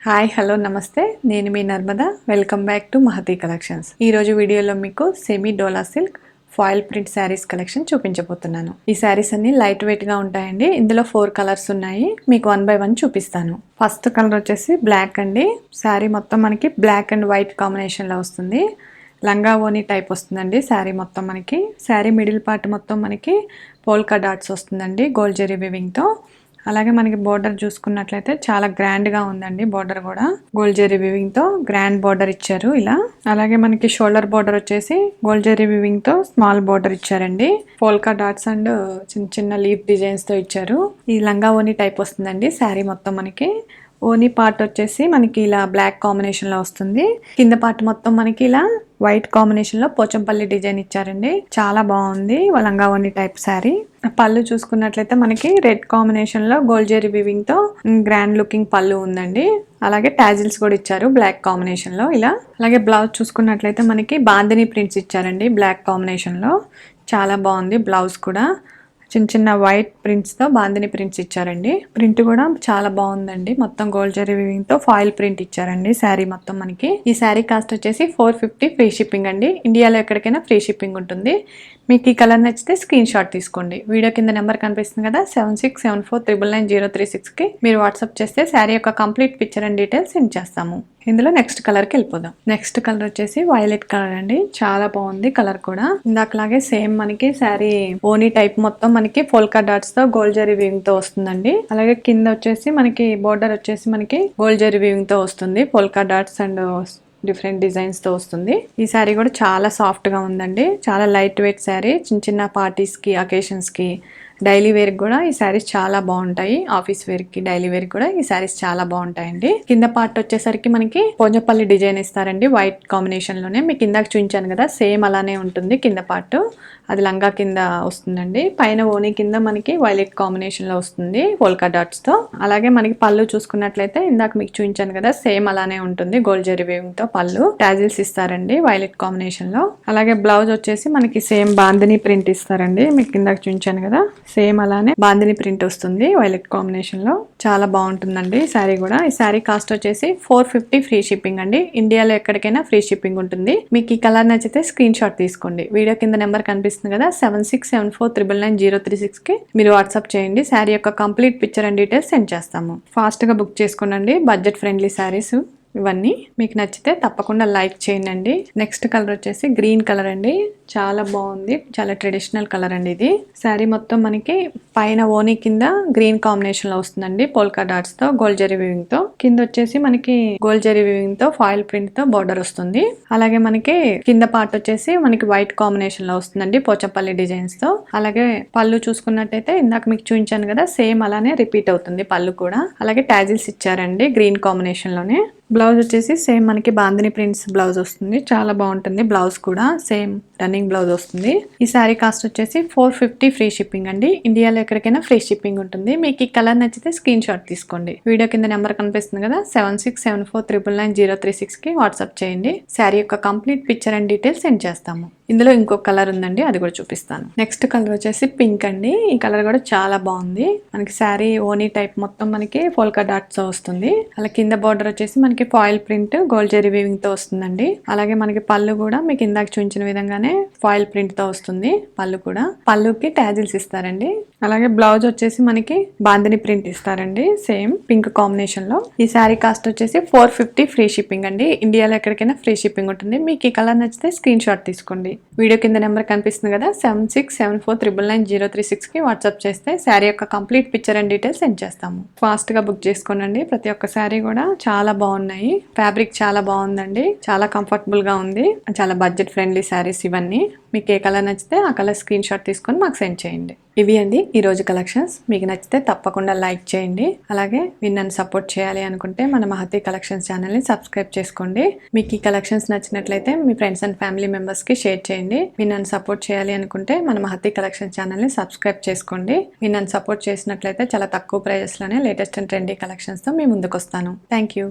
Hi hello నమస్తే, నేను మీ Narmada. Welcome back to Mahathi collections. ఈ రోజు వీడియోలో మీకు semi dola silk foil print sarees collection చూపించబోతున్నాను. ఈ శారీస్ అన్ని లైట్ వెయిట్ గా ఉంటాయండి. ఇందులో 4 కలర్స్ ఉన్నాయి, మీకు 1 by 1 చూపిస్తాను. ఫస్ట్ కలర్ వచ్చేసి బ్లాక్ అండి. శారీ మొత్తం మనకి బ్లాక్ అండ్ వైట్ కాంబినేషన్ లో వస్తుంది. లంగా ఓని టైప్ వస్తుందండి శారీ మొత్తం మనకి. శారీ మిడిల్ పార్ట్ మొత్తం మనకి పోల్కా డాట్స్ వస్తుందండి గోల్డ్ జెరీ వీవింగ్ తో. అలాగే మనకి బోర్డర్ చూసుకున్నట్లయితే చాలా గ్రాండ్ గా ఉందండి. బోర్డర్ కూడా గోల్డ్ జెరీ వీవింగ్ తో గ్రాండ్ బోర్డర్ ఇచ్చారు ఇలా. అలాగే మనకి షోల్డర్ బోర్డర్ వచ్చేసి గోల్డ్ జెరీ వీవింగ్ తో స్మాల్ బోర్డర్ ఇచ్చారండి. పోల్కా డాట్స్ అండ్ చిన్న చిన్న లీఫ్ డిజైన్స్ తో ఇచ్చారు. ఈ లంగా ఓని టైప్ వస్తుందండి శారీ మొత్తం మనకి. ఓనీ పార్ట్ వచ్చేసి మనకి ఇలా బ్లాక్ కాంబినేషన్ లో వస్తుంది. కింద పార్ట్ మొత్తం మనకి ఇలా వైట్ కాంబినేషన్ లో పోచంపల్లి డిజైన్ ఇచ్చారండి. చాలా బాగుంది లంగా ఓని టైప్ శారీ. పళ్ళు చూసుకున్నట్లయితే మనకి రెడ్ కాంబినేషన్ లో గోల్డ్ జెరీ వీవింగ్ తో గ్రాండ్ లుకింగ్ పళ్ళు ఉందండి. అలాగే టాజిల్స్ కూడా ఇచ్చారు బ్లాక్ కాంబినేషన్ లో ఇలా. అలాగే బ్లౌజ్ చూసుకున్నట్లయితే మనకి బాందిని ప్రింట్స్ ఇచ్చారండి బ్లాక్ కాంబినేషన్ లో. చాలా బాగుంది బ్లౌజ్ కూడా. చిన్న చిన్న వైట్ ప్రింట్స్ తో బాందిని ప్రింట్స్ ఇచ్చారండి. ప్రింట్ కూడా చాలా బాగుందండి. మొత్తం గోల్డ్ జెరీ వీవింగ్ తో ఫాయిల్ ప్రింట్ ఇచ్చారండి శారీ మొత్తం మనకి. ఈ శారీ కాస్ట్ వచ్చేసి 450 ఫ్రీ షిప్పింగ్ అండి. ఇండియాలో ఎక్కడికైనా ఫ్రీ షిప్పింగ్ ఉంటుంది. మీకు ఈ కలర్ నచ్చితే స్క్రీన్ షాట్ తీసుకోండి. వీడియో కింద నెంబర్ కనిపిస్తుంది కదా, 7674990936 కి మీరు వాట్సాప్ చేస్తే శారీ యొక్క complete picture and details send చేస్తాము. ఇందులో నెక్స్ట్ కలర్ కి వెళ్ళిపోదాం. నెక్స్ట్ కలర్ వచ్చేసి వైలెట్ కలర్ అండి. చాలా బాగుంది కలర్ కూడా. ఇందాకలాగే సేమ్ మనకి శారీ ఓనీ టైప్ మొత్తం మనకి పోల్కా డాట్స్ తో గోల్డ్ జెరీ వీవింగ్ తో వస్తుందండి. అలాగే కింద వచ్చేసి మనకి బోర్డర్ వచ్చేసి మనకి గోల్డ్ జెరీ వీవింగ్ తో వస్తుంది. Polka dots and different designs తో వస్తుంది. ఈ శారీ కూడా చాలా సాఫ్ట్ గా ఉందండి. చాలా లైట్ వెయిట్ శారీ. చిన్న చిన్న పార్టీస్ కి, అకేషన్స్ కి, డైలీ వేర్ కూడా ఈ శారీస్ చాలా బాగుంటాయి. ఆఫీస్ వేర్ కి, డైలీ వేర్ కూడా ఈ శారీస్ చాలా బాగుంటాయండి. కింద పార్ట్ వచ్చేసరికి మనకి పోచంపల్లి డిజైన్ ఇస్తారండి వైట్ కాంబినేషన్ లోనే. మీకు ఇందాక చూపించాను కదా సేమ్ అలానే ఉంటుంది. కింద పార్ట్ అది లంగా కింద వస్తుందండి. పైన ఓనీ కింద మనకి వైలెట్ కాంబినేషన్ లో వస్తుంది పోల్కా డాట్స్ తో. అలాగే మనకి పళ్ళు చూసుకున్నట్లయితే ఇందాక మీకు చూపించాను కదా సేమ్ అలానే ఉంటుంది. గోల్డ్ జెరీ వీవింగ్ తో పళ్ళు టాజిల్స్ ఇస్తారండి వైలెట్ కాంబినేషన్ లో. అలాగే బ్లౌజ్ వచ్చేసి మనకి సేమ్ బాందిని ప్రింట్ ఇస్తారండి. మీకు ఇందాక చూపించాను కదా సేమ్ అలానే బాందిని ప్రింట్ వస్తుంది వైలెట్ కాంబినేషన్ లో. చాలా బాగుంటుందండి శారీ కూడా. ఈ శారీ కాస్ట్ వచ్చేసి 450 ఫ్రీ షిప్పింగ్ అండి. ఇండియాలో ఎక్కడికైనా ఫ్రీ షిప్పింగ్ ఉంటుంది. మీకు ఈ కలర్ నచ్చితే స్క్రీన్ షాట్ తీసుకోండి. వీడియో కింద నెంబర్ కనిపిస్తుంది కదా, 7674990936 కి మీరు వాట్సాప్ చేయండి. శారీ యొక్క complete picture and details send చేస్తాము. ఫాస్ట్ గా బుక్ చేసుకోండి. బడ్జెట్ ఫ్రెండ్లీ శారీస్ ఇవన్నీ. మీకు నచ్చితే తప్పకుండా లైక్ చేయండి. నెక్స్ట్ కలర్ వచ్చేసి గ్రీన్ కలర్ అండి. చాలా బాగుంది. చాలా ట్రెడిషనల్ కలర్ అండి ఇది. శారీ మొత్తం మనకి పైన ఓనీ కింద గ్రీన్ కాంబినేషన్ లో వస్తుందండి పోల్కా డాట్స్ తో గోల్డ్ జెరీ వీవింగ్ తో. కింద వచ్చేసి మనకి గోల్డ్ జెరీ వీవింగ్ తో ఫాయిల్ ప్రింట్ తో బోర్డర్ వస్తుంది. అలాగే మనకి కింద పార్ట్ వచ్చేసి మనకి వైట్ కాంబినేషన్ లో వస్తుందండి పోచంపల్లి డిజైన్స్ తో. అలాగే పళ్ళు చూసుకున్నట్టయితే ఇందాక మీకు చూపించాను కదా సేమ్ అలానే రిపీట్ అవుతుంది పళ్ళు కూడా. అలాగే టాజిల్స్ ఇచ్చారండి గ్రీన్ కాంబినేషన్ లోనే. బ్లౌజ్ వచ్చేసి సేమ్ మనకి బాందిని ప్రింట్స్ బ్లౌజ్ వస్తుంది. చాలా బాగుంటుంది బ్లౌజ్ కూడా. సేమ్ రన్నింగ్ బ్లౌజ్ వస్తుంది. ఈ శారీ కాస్ట్ వచ్చేసి 450 ఫ్రీ షిప్పింగ్ అండి. ఇండియాలో ఎక్కడికైనా ఫ్రీ షిప్పింగ్ ఉంటుంది. మీకు ఈ కలర్ నచ్చితే స్క్రీన్ షాట్ తీసుకోండి. వీడియో కింద నెంబర్ కనిపిస్తుంది కదా, 7674990936 కి వాట్సాప్ చేయండి. శారీ యొక్క complete picture and details send చేస్తాము. ఇందులో ఇంకొక కలర్ ఉందండి, అది కూడా చూపిస్తాను. నెక్స్ట్ కలర్ వచ్చేసి పింక్ అండి. ఈ కలర్ కూడా చాలా బాగుంది. మనకి శారీ ఓనీ టైప్ మొత్తం మనకి పోల్కా డాట్స్ వస్తుంది. అలా కింద బార్డర్ వచ్చేసి మనకి foil print gold zari weaving తో వస్తుందండి. అలాగే మనకి పళ్ళు కూడా మీకు ఇందాక చూపించిన విధంగానే ఫాయిల్ ప్రింట్ తో వస్తుంది. పళ్ళు కూడా పళ్ళుకి టాజిల్స్ ఇస్తారండి. అలాగే బ్లౌజ్ వచ్చేసి మనకి బాందిని ప్రింట్ ఇస్తారండి సేమ్ పింక్ కాంబినేషన్ లో. ఈ శారీ కాస్ట్ వచ్చేసి 450 ఫ్రీ షిప్పింగ్ అండి. ఇండియాలో ఎక్కడికైనా ఫ్రీ షిప్పింగ్ ఉంటుంది. మీకు ఈ కలర్ నచ్చితే స్క్రీన్ షాట్ తీసుకోండి. వీడియో కింద నెంబర్ కనిపిస్తుంది కదా, 7674990936 కి వాట్సాప్ చేస్తే శారీ యొక్క complete picture and details send చేస్తాము. ఫాస్ట్ గా బుక్ చేసుకోండి. ప్రతి ఒక్క శారీ కూడా చాలా బాగున్నాయి. ఫ్యాబ్రిక్ చాలా బాగుందండి. చాలా కంఫర్టబుల్ గా ఉంది. చాలా బడ్జెట్ ఫ్రెండ్లీ శారీస్ ఇవన్నీ. మీకు ఏ కలర్ నచ్చితే ఆ కలర్ స్క్రీన్ షాట్ తీసుకొని మాకు సెండ్ చేయండి. ఇవి అండి ఈ రోజు కలెక్షన్స్. మీకు నచ్చితే తప్పకుండా లైక్ చేయండి. అలాగే మీరు నన్ను సపోర్ట్ చేయాలి అనుకుంటే మన మహతి కలెక్షన్స్ ఛానల్ ని సబ్స్క్రైబ్ చేసుకోండి. మీకు ఈ కలెక్షన్స్ నచ్చినట్లయితే మీ ఫ్రెండ్స్ అండ్ ఫ్యామిలీ మెంబర్స్ కి షేర్ చేయండి. మీరు నన్ను సపోర్ట్ చేయాలి అనుకుంటే మన మహతి కలెక్షన్స్ ఛానల్ ని సబ్స్క్రైబ్ చేసుకోండి. మీరు నన్ను సపోర్ట్ చేసినట్లయితే చాలా తక్కువ ప్రైజెస్ లోనే లేటెస్ట్ అండ్ ట్రెండీ కలెక్షన్స్ తో మీ ముందుకు వస్తాను. Thank you.